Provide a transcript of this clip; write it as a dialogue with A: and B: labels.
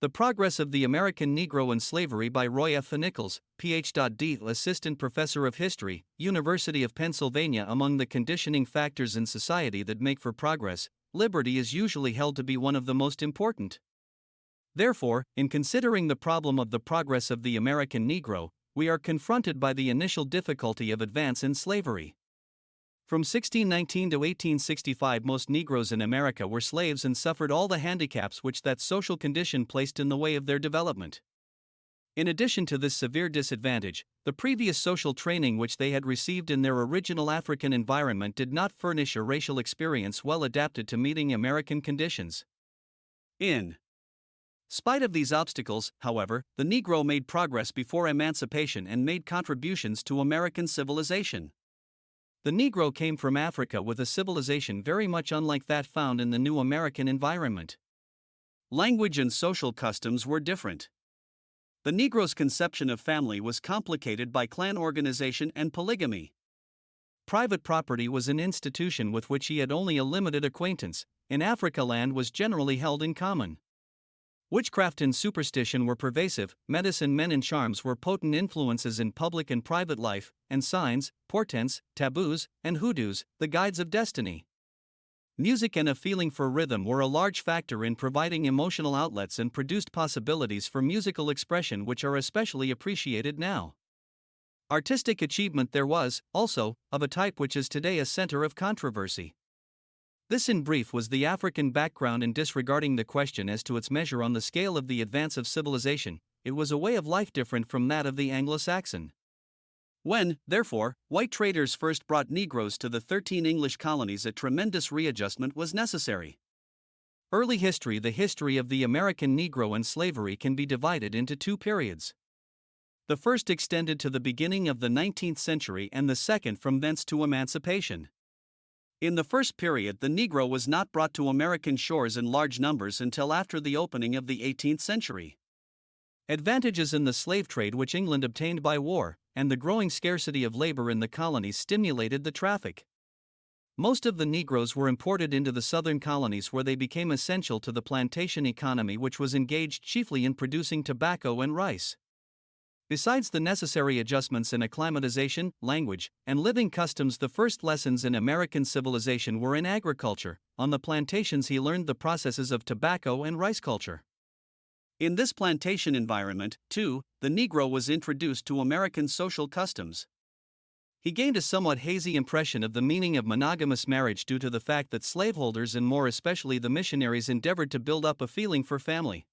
A: The Progress of the American Negro and Slavery by Roy F. Nichols, Ph.D., Assistant Professor of History, University of Pennsylvania. Among the conditioning factors in society that make for progress, liberty is usually held to be one of the most important. Therefore, in considering the problem of the progress of the American Negro, we are confronted by the initial difficulty of advance in slavery. From 1619 to 1865, most Negroes in America were slaves and suffered all the handicaps which that social condition placed in the way of their development. In addition to this severe disadvantage, the previous social training which they had received in their original African environment did not furnish a racial experience well adapted to meeting American conditions. In spite of these obstacles, however, the Negro made progress before emancipation and made contributions to American civilization. The Negro came from Africa with a civilization very much unlike that found in the new American environment. Language and social customs were different. The Negro's conception of family was complicated by clan organization and polygamy. Private property was an institution with which he had only a limited acquaintance. In Africa, land was generally held in common. Witchcraft and superstition were pervasive, medicine men and charms were potent influences in public and private life, and signs, portents, taboos, and hoodoos, the guides of destiny. Music and a feeling for rhythm were a large factor in providing emotional outlets and produced possibilities for musical expression which are especially appreciated now. Artistic achievement there was, also, of a type which is today a center of controversy. This in brief was the African background. In disregarding the question as to its measure on the scale of the advance of civilization, it was a way of life different from that of the Anglo-Saxon. When, therefore, white traders first brought Negroes to the 13 English colonies, a tremendous readjustment was necessary. Early history. The history of the American Negro and slavery can be divided into two periods. The first extended to the beginning of the 19th century and the second from thence to emancipation. In the first period, the Negro was not brought to American shores in large numbers until after the opening of the 18th century. Advantages in the slave trade which England obtained by war, and the growing scarcity of labor in the colonies stimulated the traffic. Most of the Negroes were imported into the southern colonies where they became essential to the plantation economy which was engaged chiefly in producing tobacco and rice. Besides the necessary adjustments in acclimatization, language, and living customs, the first lessons in American civilization were in agriculture. On the plantations he learned the processes of tobacco and rice culture. In this plantation environment, too, the Negro was introduced to American social customs. He gained a somewhat hazy impression of the meaning of monogamous marriage due to the fact that slaveholders and more especially the missionaries endeavored to build up a feeling for family.